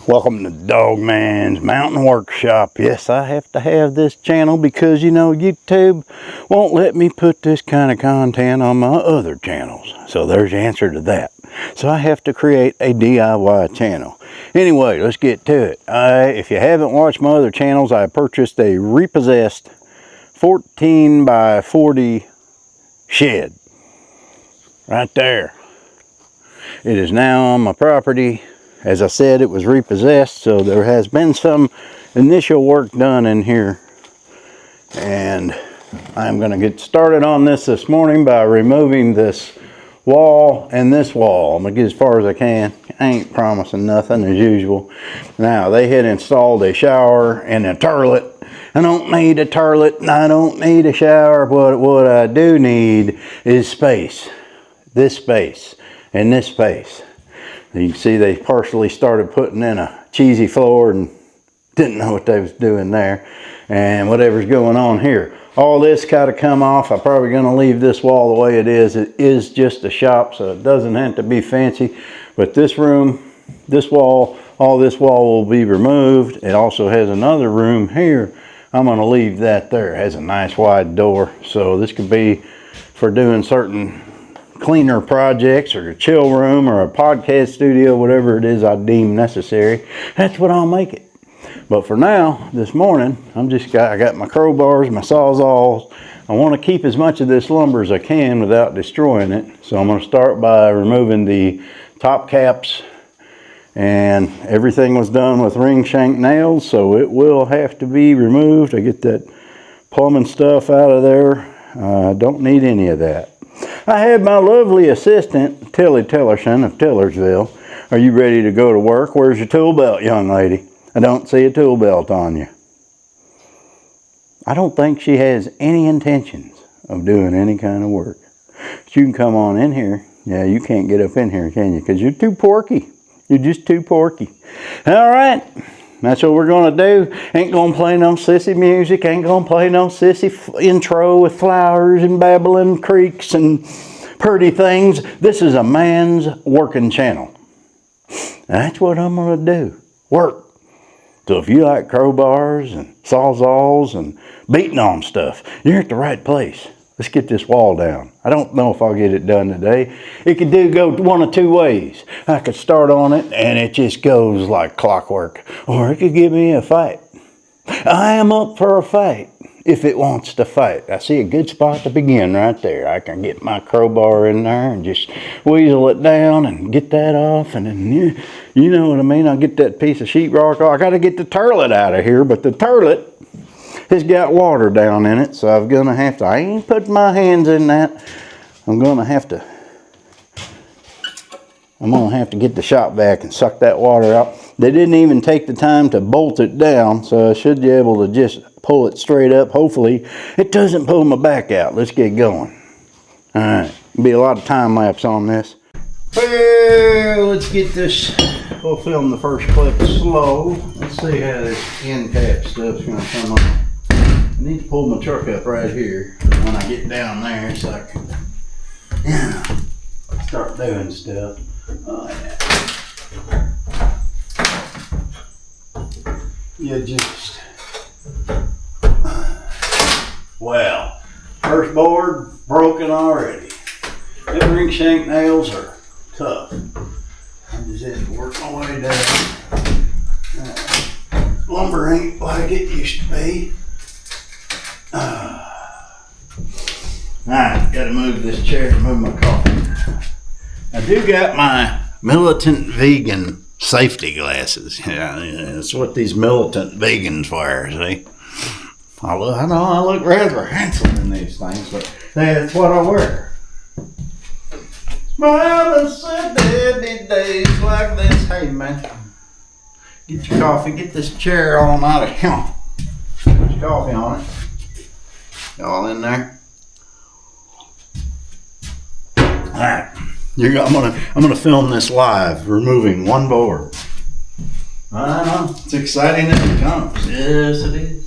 Welcome to Dogmans Mountain Workshop. Yes, I have to have this channel because, you know, YouTube won't let me put this kind of content on my other channels. So there's the answer to that. So I have to create a DIY channel. Anyway, let's get to it. If you haven't watched my other channels, I purchased a repossessed 14 by 40 shed. Right there. It is now on my property. As I said, it was repossessed, so there has been some initial work done in here. And I'm going to get started on this morning by removing this wall and this wall. I'm going to get as far as I can. I ain't promising nothing as usual. Now, they had installed a shower and a toilet. I don't need a toilet and I don't need a shower. What I do need is space. This space and this space. You can see they partially started putting in a cheesy floor and didn't know what they was doing there. And whatever's going on here. All this got to come off. I'm probably going to leave this wall the way it is. It is just a shop, so it doesn't have to be fancy. But this room, this wall, all this wall will be removed. It also has another room here. I'm going to leave that there. It has a nice wide door. So this could be for doing certain cleaner projects or a chill room or a podcast studio, whatever it is I deem necessary. That's what I'll make it. But for now, this morning, I got my crowbars, my sawzalls. I want to keep as much of this lumber as I can without destroying it. So I'm going to start by removing the top caps, and everything was done with ring shank nails, so it will have to be removed. I get that plumbing stuff out of there. I don't need any of that. I have my lovely assistant, Tilly Tillerson of Tillersville. Are you ready to go to work? Where's your tool belt, young lady? I don't see a tool belt on you. I don't think she has any intentions of doing any kind of work. But you can come on in here. Yeah, you can't get up in here, can you? Because you're too porky. You're just too porky. All right. That's what we're going to do. Ain't going to play no sissy music. Ain't going to play no sissy intro with flowers and babbling creeks and pretty things. This is a man's working channel. That's what I'm going to do. Work. So if you like crowbars and sawzalls and beating on stuff, you're at the right place. Let's get this wall down. I don't know if I'll get it done today. It could go one of two ways. I could start on it and it just goes like clockwork. Or it could give me a fight. I am up for a fight if it wants to fight. I see a good spot to begin right there. I can get my crowbar in there and just weasel it down and get that off. And then, you know what I mean? I'll get that piece of sheetrock off. I got to get the turlet out of here, but the turlet has got water down in it, so I'm gonna have to, I ain't putting my hands in that. I'm gonna have to get the shop vac and suck that water out. They didn't even take the time to bolt it down, so I should be able to just pull it straight up. Hopefully it doesn't pull my back out. Let's get going. All right, be a lot of time lapse on this. Well, let's get this. We'll film the first clip slow. Let's see how this end cap stuff's gonna come on. I need to pull my truck up right here when I get down there so I can, start doing stuff. Oh, yeah. You just, well, first board broken already. Them ring shank nails are tough. I just have to work my way down. Lumber ain't like it used to be. Alright, gotta move this chair and move my coffee. I do got my militant vegan safety glasses. Yeah, that's what these militant vegans wear, see? I know I look rather handsome in these things, but that's what I wear. Smiling said there'd be days like this. Hey man, get your coffee, get this chair on out of here. Put your coffee on it. All in there. All right, I'm gonna film this live, removing one board. I know it's exciting as it comes. Yes, it is.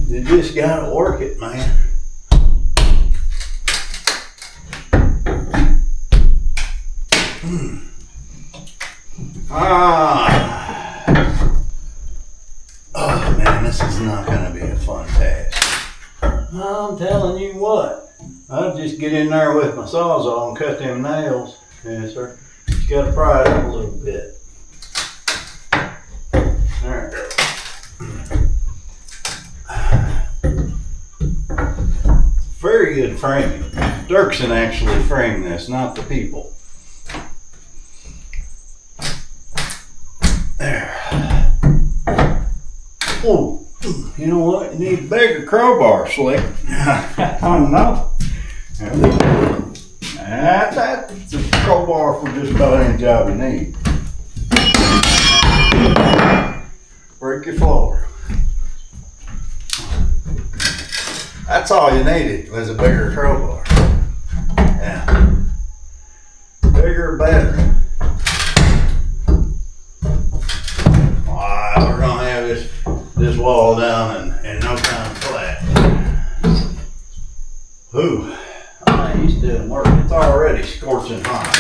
You just gotta work it, man. Oh man, this is not going to be a fun task. I'm telling you what. I'll just get in there with my sawzall and cut them nails. Yes, sir. Just got to pry it up a little bit. There we go. Very good framing. Dirksen actually framed this, not the people. There. Oh, you know what? You need a bigger crowbar, Slick. I don't know. That's a crowbar for just about any job you need. Break your floor. That's all you needed was a bigger crowbar. Yeah. Bigger, better. Wow, we're gonna have this wall down in no time flat. Ooh, he's doing work. It's already scorching hot.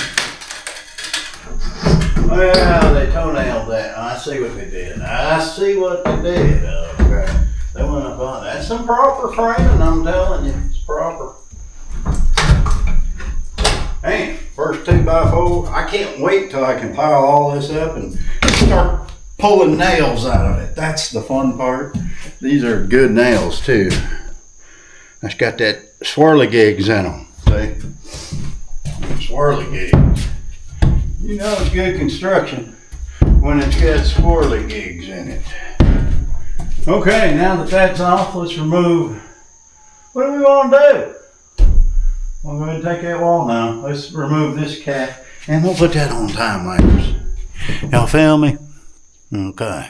Well, they toenailed that. I see what they did. I see what they did. Okay. They went up on that. That's some proper framing, I'm telling you. It's proper. Man, first 2x4. I can't wait till I can pile all this up and start pulling nails out of it. That's the fun part. These are good nails too. It's got that swirligigs in them. See? Swirligigs. You know it's good construction when it's got swirligigs in it. Okay, now that that's off, let's remove. What do we want to do? We'll go ahead and take that wall now. Let's remove this cat, and we'll put that on time lapse. Y'all feel me? Okay.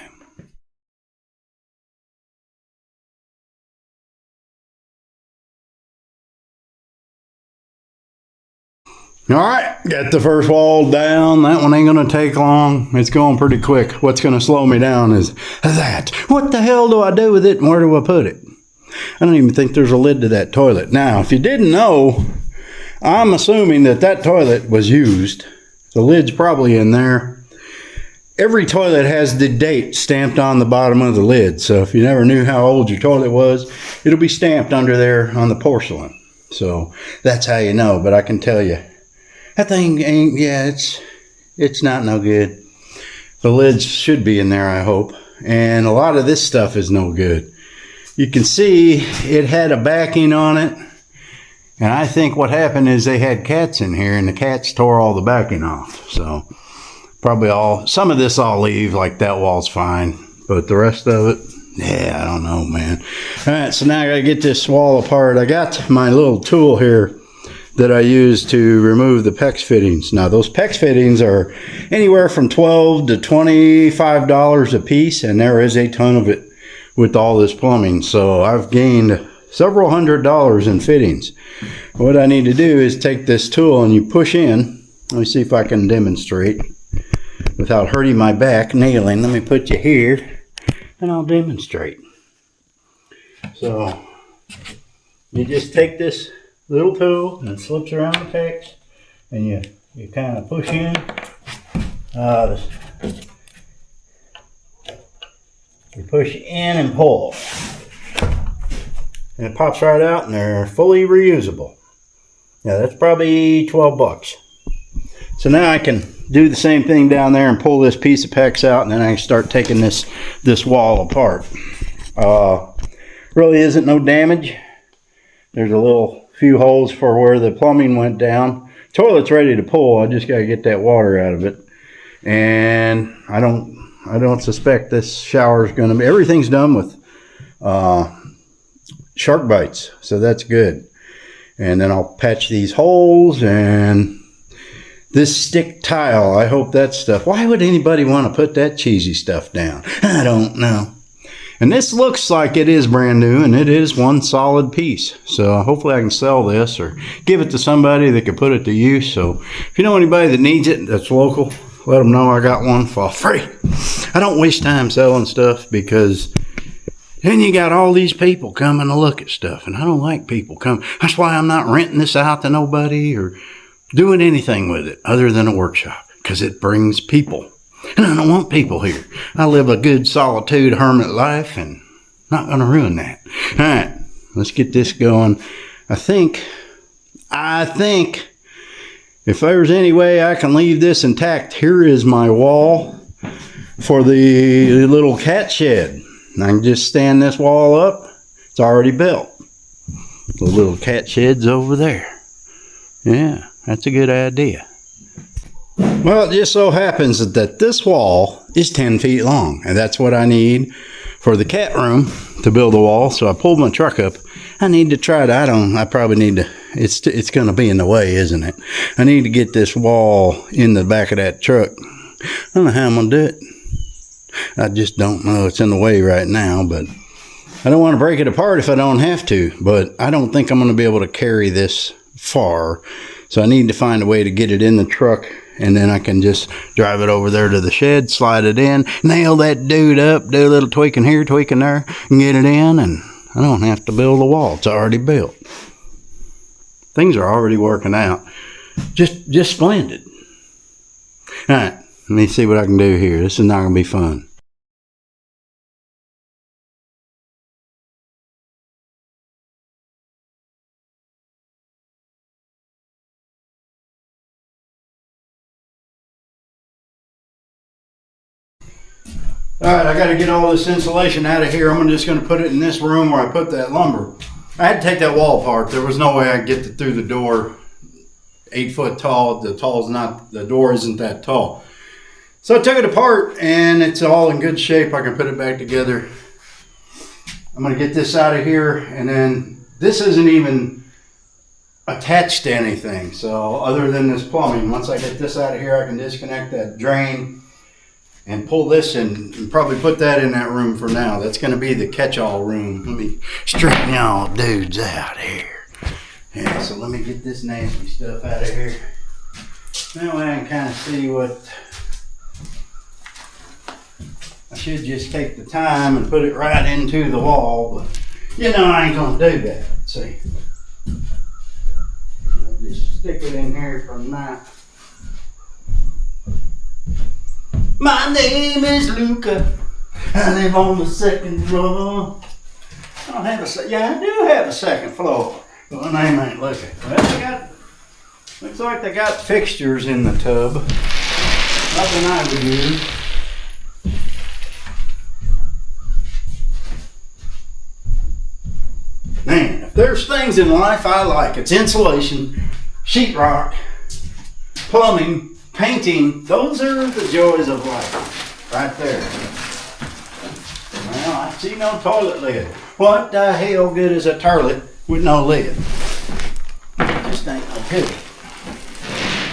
All right, got the first wall down. That one ain't gonna take long. It's going pretty quick. What's gonna slow me down is that. What the hell do I do with it and where do I put it? I don't even think there's a lid to that toilet. Now, if you didn't know, I'm assuming that toilet was used. The lid's probably in there. Every toilet has the date stamped on the bottom of the lid. So if you never knew how old your toilet was, it'll be stamped under there on the porcelain. So that's how you know. But I can tell you, that thing ain't, yeah, it's not no good. The lids should be in there, I hope. And a lot of this stuff is no good. You can see it had a backing on it. And I think what happened is they had cats in here and the cats tore all the backing off. So probably some of this I'll leave, like that wall's fine. But the rest of it, yeah, I don't know, man. All right, so now I gotta get this wall apart. I got my little tool here that I use to remove the PEX fittings. Now those PEX fittings are anywhere from $12 to $25 a piece, and there is a ton of it with all this plumbing. So I've gained several $100s in fittings. What I need to do is take this tool and you push in. Let me see if I can demonstrate without hurting my back nailing. Let me put you here and I'll demonstrate. So you just take this little tool and it slips around the PEX and you kind of push in. You push in and pull. And it pops right out and they're fully reusable. Yeah, that's probably 12 bucks. So now I can do the same thing down there and pull this piece of PEX out, and then I can start taking this wall apart. Really isn't no damage. There's a little few holes for where the plumbing went down. Toilet's ready to pull. I just got to get that water out of it. And I don't suspect this shower is going to be, everything's done with shark bites, so that's good. And then I'll patch these holes, and this stick tile, I hope that stuff, why would anybody want to put that cheesy stuff down? I don't know. And this looks like it is brand new, and it is one solid piece. So hopefully I can sell this or give it to somebody that could put it to use. So if you know anybody that needs it that's local, let them know I got one for free. I don't waste time selling stuff, because then you got all these people coming to look at stuff, and I don't like people coming. That's why I'm not renting this out to nobody or doing anything with it other than a workshop, because it brings people. And I don't want people here. I live a good solitude hermit life and not going to ruin that. All right, let's get this going. I think if there's any way I can leave this intact, here is my wall for the little cat shed. I can just stand this wall up. It's already built. The little cat shed's over there. Yeah, that's a good idea. Well, it just so happens that this wall is 10 feet long, and that's what I need for the cat room to build a wall. So I pulled my truck up. I need to try to, I probably need to, it's going to be in the way, isn't it? I need to get this wall in the back of that truck. I don't know how I'm going to do it. I just don't know. It's in the way right now, but I don't want to break it apart if I don't have to, but I don't think I'm going to be able to carry this far. So I need to find a way to get it in the truck, and then I can just drive it over there to the shed, slide it in, nail that dude up, do a little tweaking here, tweaking there, and get it in, and I don't have to build a wall. It's already built. Things are already working out. Just splendid. All right, let me see what I can do here. This is not going to be fun. All right, I got to get all this insulation out of here. I'm just going to put it in this room where I put that lumber. I had to take that wall apart. There was no way I could get it through the door. 8 foot tall. The door isn't that tall. So I took it apart and it's all in good shape. I can put it back together. I'm going to get this out of here, and then this isn't even attached to anything. So other than this plumbing, once I get this out of here, I can disconnect that drain and pull this and probably put that in that room for now. That's going to be the catch-all room. Let me straighten y'all dudes out here. Yeah, so let me get this nasty stuff out of here. That way I can kind of see what... I should just take the time and put it right into the wall, but you know I ain't going to do that. See? I'll just stick it in here for now. My name is Luca. I live on the second floor. I don't have I do have a second floor, but my name ain't Luca. Well, looks like they got fixtures in the tub. Nothing I would use. Man, if there's things in life I like, it's insulation, sheetrock, plumbing, painting. Those are the joys of life, right there. Well, I see no toilet lid. What the hell good is a toilet with no lid? This ain't no good.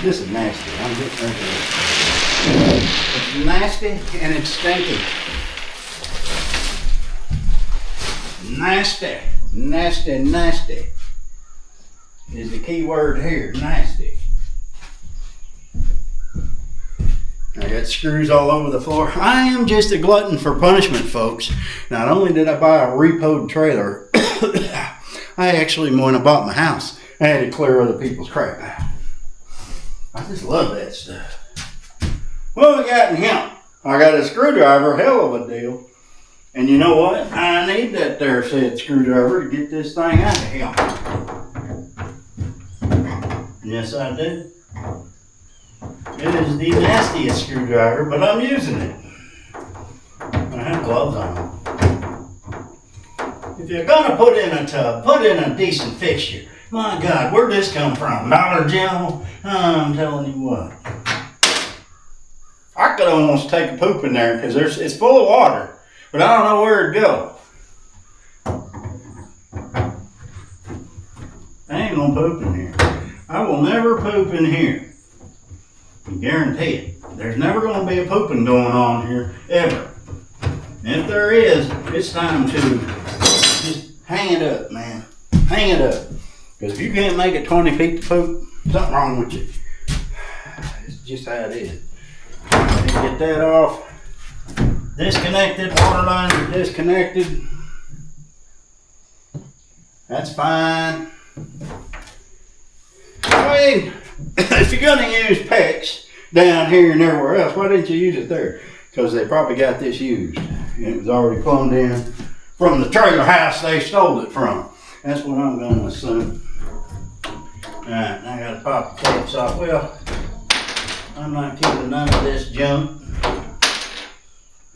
This is nasty. I'm getting rid of it. It's nasty and it's stinky. Nasty, nasty, nasty is the key word here. Nasty. I got screws all over the floor. I am just a glutton for punishment, folks. Not only did I buy a repoed trailer, I actually, when I bought my house, I had to clear other people's crap out. I just love that stuff. What we got in here? I got a screwdriver, hell of a deal. And you know what? I need that there said screwdriver to get this thing out of here. Yes, I do. It is the nastiest screwdriver, but I'm using it. I have gloves on. If you're gonna put in a tub, put in a decent fixture. My God, where'd this come from? Dollar General? I'm telling you what. I could almost take a poop in there because it's full of water, but I don't know where it'd go. I ain't gonna poop in here. I will never poop in here. I guarantee it. There's never going to be a pooping going on here, ever. And if there is, it's time to just hang it up, man. Hang it up. Because if you can't make it 20 feet to poop, something wrong with you. It's just how it is. Get that off. Disconnected. Water lines are disconnected. That's fine. I mean, if you're going to use PEX, down here and everywhere else. Why didn't you use it there? Because they probably got this used. And it was already plumbed in from the trailer house they stole it from. That's what I'm going to assume. Alright, now I got to pop the tapes off. Well, I'm not keeping none of this junk.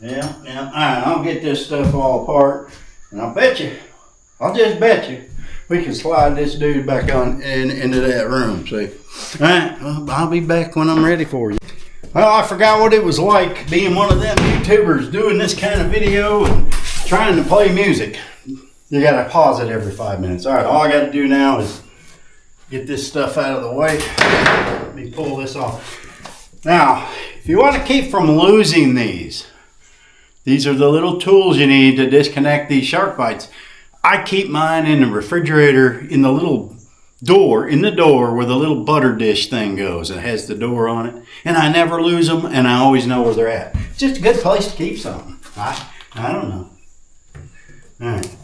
Yeah. Alright, I'll get this stuff all apart. And I'll just bet you, we can slide this dude back on into that room, see? Alright, well, I'll be back when I'm ready for you. Well, I forgot what it was like being one of them YouTubers doing this kind of video and trying to play music. You gotta pause it every 5 minutes. Alright, all I gotta do now is get this stuff out of the way. Let me pull this off. Now, if you want to keep from losing these are the little tools you need to disconnect these shark bites. I keep mine in the refrigerator in the little door, where the little butter dish thing goes. It has the door on it. And I never lose them, and I always know where they're at. It's just a good place to keep something. I don't know. Alright.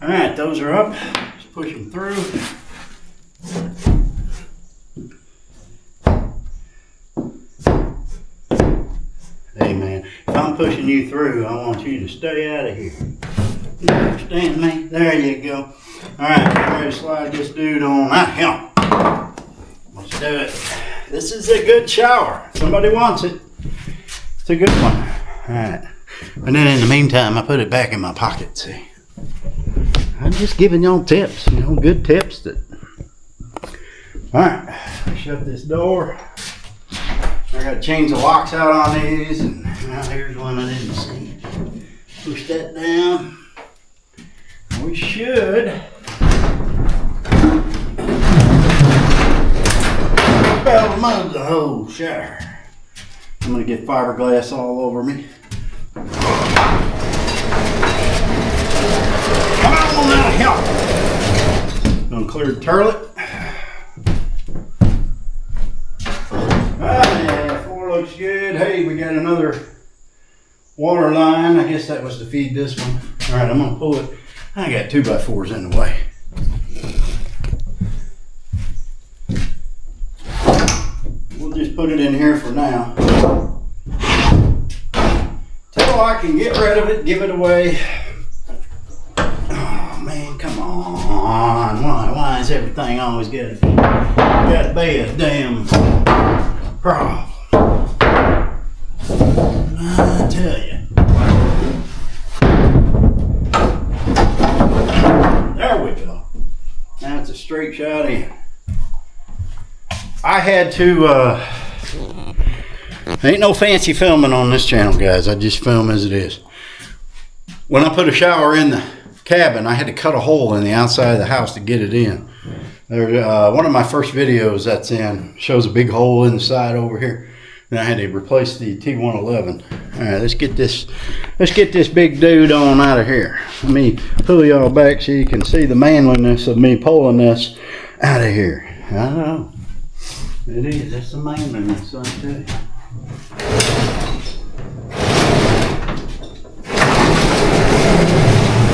Alright, those are up. Just push them through. Hey man, if I'm pushing you through, I want you to stay out of here. You understand me? There you go. Alright, I'm ready to slide this dude on out here. Let's do it. This is a good shower. Somebody wants it. It's a good one. Alright. And then in the meantime, I put it back in my pocket, see. I'm just giving y'all tips, good tips that. Alright, shut this door. I gotta change the locks out on these, and now here's one I didn't see. Push that down. We should be able to move the whole shower. I'm gonna get fiberglass all over me. Come on now, help! Gonna clear the toilet. Yeah, floor looks good. Hey, we got another water line. I guess that was to feed this one. All right, I'm gonna pull it. I got 2x4s in the way. We'll just put it in here for now. Till I can get rid of it, give it away. Oh man, come on. Why is everything always gotta be a damn problem? I tell you. There we go. Now it's a straight shot in. I had to, ain't no fancy filming on this channel, guys. I just film as it is. When I put a shower in the cabin, I had to cut a hole in the outside of the house to get it in. One of my first videos that's in shows a big hole in the side over here. And I had to replace the T111. All right, let's get this big dude on out of here. Let me pull y'all back so you can see the manliness of me pulling this out of here. I know. It is. That's the manliness, I tell you.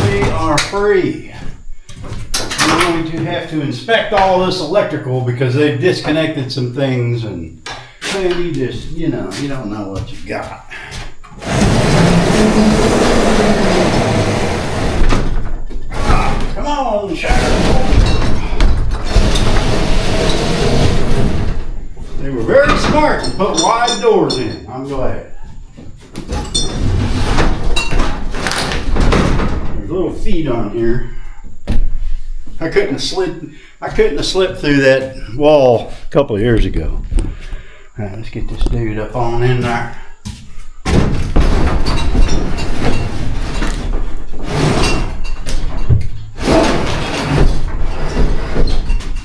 We are free. I'm going to have to inspect all this electrical because they've disconnected some things, and man, you just, you don't know what you got. Come on, shower. They were very smart to put wide doors in. I'm glad. There's little feet on here. I couldn't have slipped through that wall a couple of years ago. All right, let's get this dude up on in there.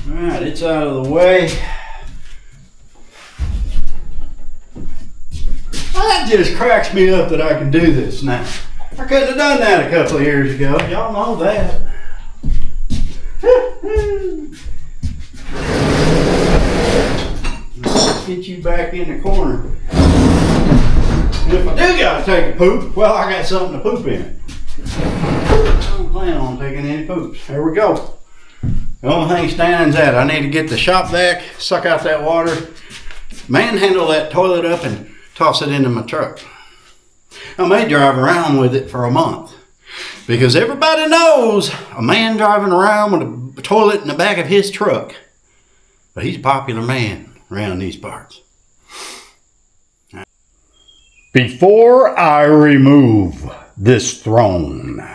All right, it's out of the way. Well, that just cracks me up that I can do this now. I couldn't have done that a couple of years ago. Y'all know that. Let's get you back in the corner. And if I do gotta take a poop, well, I got something to poop in. I don't plan on taking any poops. There we go. The only thing standing is that I need to get the shop vac, suck out that water, manhandle that toilet up and toss it into my truck. I may drive around with it for a month because everybody knows a man driving around with a toilet in the back of his truck. But he's a popular man around these parts. Before I remove this throne,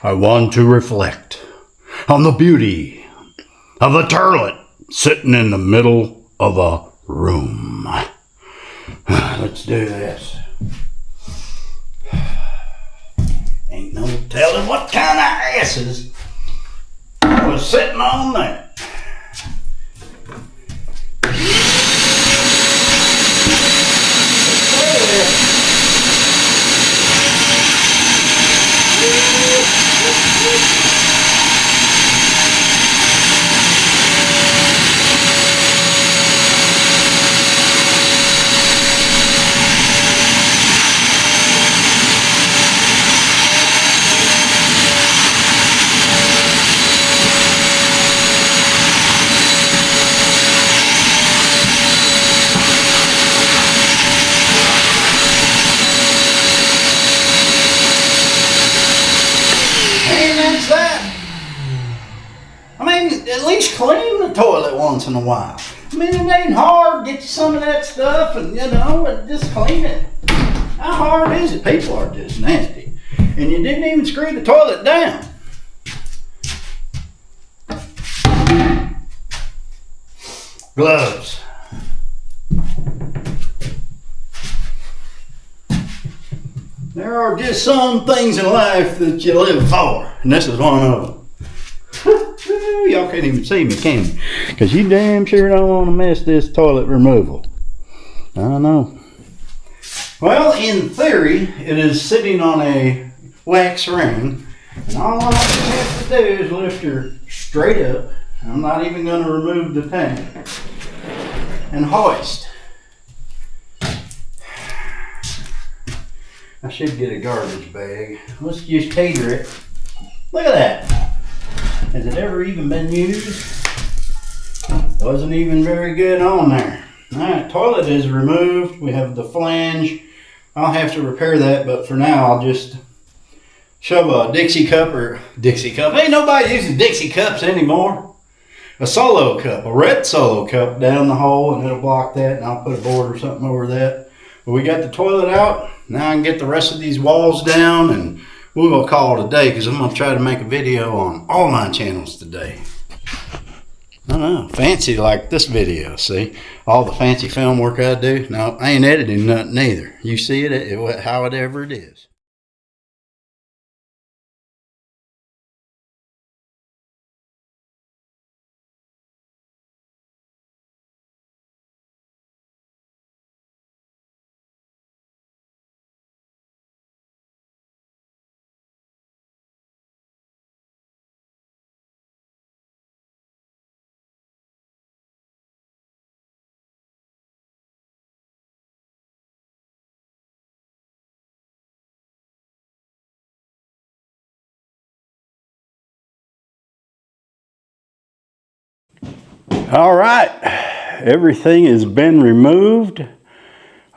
I want to reflect on the beauty of a toilet sitting in the middle of a room. Let's do this. Ain't no telling what kind of asses was sitting on that. At least clean the toilet once in a while. I mean, it ain't hard. Get you some of that stuff and, just clean it. How hard is it? People are just nasty. And you didn't even screw the toilet down. Gloves. There are just some things in life that you live for, and this is one of them. Y'all can't even see me, can you? Because you damn sure don't want to miss this toilet removal. I know. Well, in theory, it is sitting on a wax ring, and all I have to do is lift her straight up. I'm not even going to remove the tank. And hoist. I should get a garbage bag. Let's just cater it. Look at that. Has it ever even been used? Wasn't even very good on there. Alright, toilet is removed. We have the flange. I'll have to repair that, but for now I'll just shove a Dixie cup. Ain't nobody using Dixie cups anymore. A solo cup, a red solo cup down the hole, and it'll block that, and I'll put a board or something over that. But we got the toilet out. Now I can get the rest of these walls down, and we're going to call it a day because I'm going to try to make a video on all my channels today. I don't know, fancy like this video, see? All the fancy film work I do. No, I ain't editing nothing either. You see it however it is. All right, everything has been removed.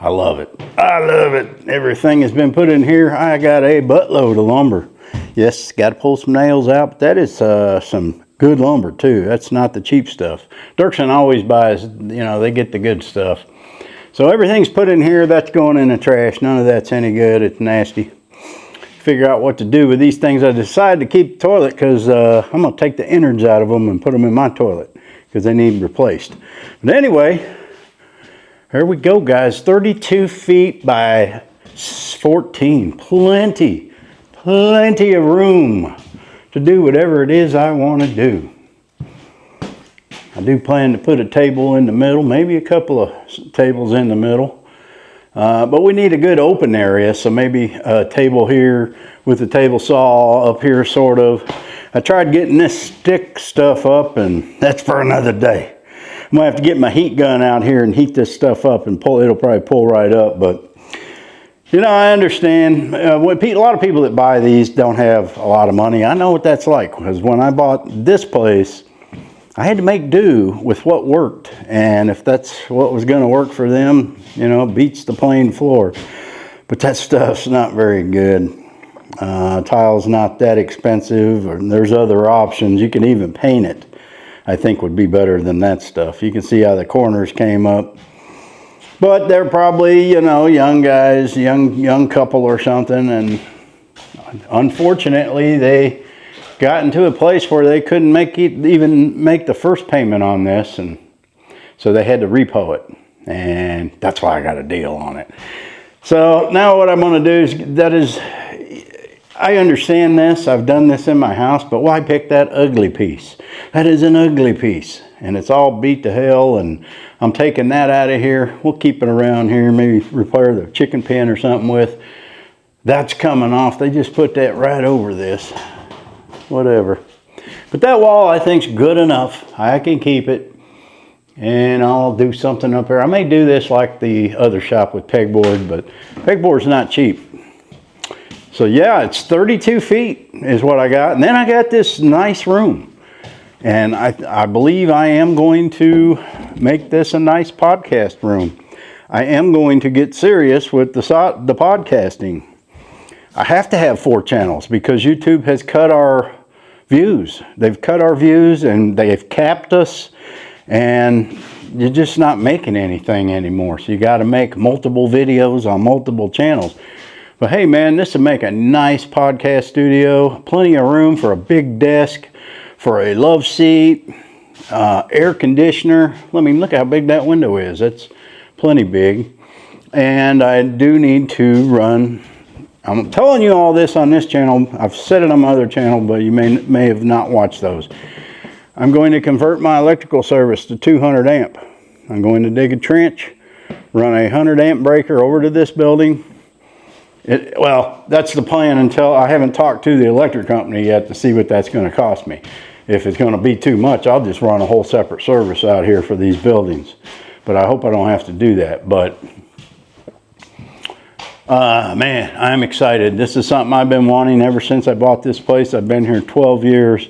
I love it. I love it. Everything has been put in here. I got a buttload of lumber. Yes, got to pull some nails out, but that is some good lumber too. That's not the cheap stuff. Dirksen always buys, they get the good stuff. So everything's put in here. That's going in the trash. None of that's any good. It's nasty. Figure out what to do with these things. I decided to keep the toilet because I'm going to take the innards out of them and put them in my toilet because they need replaced. But anyway, here we go, guys. 32 feet by 14. Plenty of room to do whatever it is I want to do. I do plan to put a table in the middle, maybe a couple of tables in the middle. But we need a good open area, so maybe a table here with a table saw up here, sort of. I tried getting this stick stuff up, and that's for another day. I'm gonna have to get my heat gun out here and heat this stuff up and pull. It'll probably pull right up, but You know, I understand when a lot of people that buy these don't have a lot of money. I know what that's like, because when I bought this place, I had to make do with what worked. And if that's what was going to work for them, you know, beats the plain floor. But that stuff's not very good. Tile's not that expensive, or there's other options. You can even paint it, I think would be better than that stuff. You can see how the corners came up. But they're probably, you know, young guys, young couple or something, and unfortunately they got into a place where they couldn't even make the first payment on this, and so they had to repo it, and that's why I got a deal on it. So now what I'm going to do is, I understand this, I've done this in my house, but why pick that ugly piece? That is an ugly piece, and it's all beat to hell, and I'm taking that out of here. We'll keep it around here, maybe repair the chicken pen or something with. That's coming off. They just put that right over this. Whatever. But that wall I think's good enough. I can keep it. And I'll do something up here. I may do this like the other shop with pegboard, but pegboard's not cheap. So yeah, it's 32 feet is what I got. And then I got this nice room. And I believe I am going to make this a nice podcast room. I am going to get serious with the podcasting. I have to have 4 channels because YouTube has cut our views. They've cut our views and they've capped us, and you're just not making anything anymore. So you got to make multiple videos on multiple channels. But hey man, this would make a nice podcast studio. Plenty of room for a big desk, for a love seat, air conditioner. Let me look how big that window is. That's plenty big. And I do need to run. I'm telling you all this on this channel. I've said it on my other channel, but you may have not watched those. I'm going to convert my electrical service to 200 amp. I'm going to dig a trench, run a 100 amp breaker over to this building. Well, that's the plan until I haven't talked to the electric company yet to see what that's going to cost me. If it's going to be too much, I'll just run a whole separate service out here for these buildings. But I hope I don't have to do that. But man, I'm excited. This is something I've been wanting ever since I bought this place. I've been here 12 years.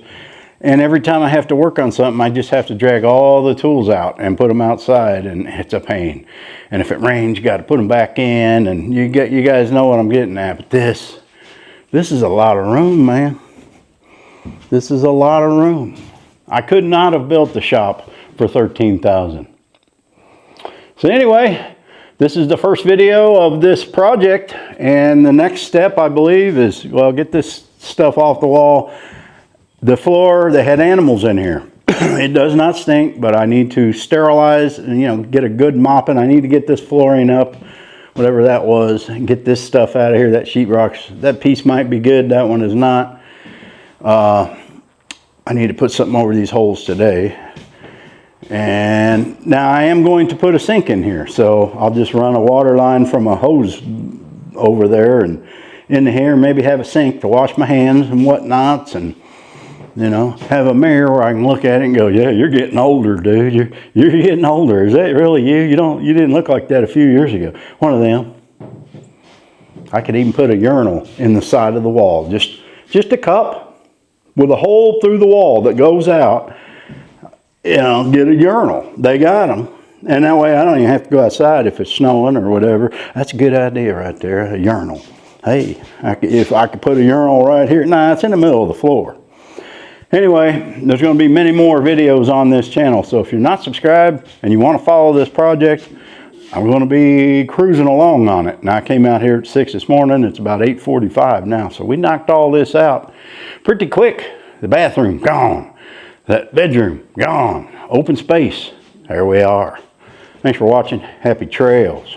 And every time I have to work on something, I just have to drag all the tools out and put them outside, and it's a pain. And if it rains, you got to put them back in, and you guys know what I'm getting at. But this is a lot of room, man. This is a lot of room. I could not have built the shop for $13,000. So anyway, this is the first video of this project, and the next step, I believe, is, well, get this stuff off the wall. The floor, they had animals in here. It does not stink, but I need to sterilize and, you know, get a good mopping. I need to get this flooring up, whatever that was, and get this stuff out of here. That sheetrock, that piece might be good. That one is not. I need to put something over these holes today. And now I am going to put a sink in here. So I'll just run a water line from a hose over there and in here, maybe have a sink to wash my hands and whatnots, and you know, have a mirror where I can look at it and go, yeah, you're getting older, dude. You're getting older. Is that really you? You didn't look like that a few years ago. One of them. I could even put a urinal in the side of the wall. Just a cup with a hole through the wall that goes out. You know, get a urinal. They got them. And that way I don't even have to go outside if it's snowing or whatever. That's a good idea right there, a urinal. Hey, if I could put a urinal right here. Nah, it's in the middle of the floor. Anyway, there's going to be many more videos on this channel, so if you're not subscribed and you want to follow this project, I'm going to be cruising along on it. Now, I came out here at 6 this morning. It's about 8:45 now, so we knocked all this out pretty quick. The bathroom, gone. That bedroom, gone. Open space. There we are. Thanks for watching. Happy trails.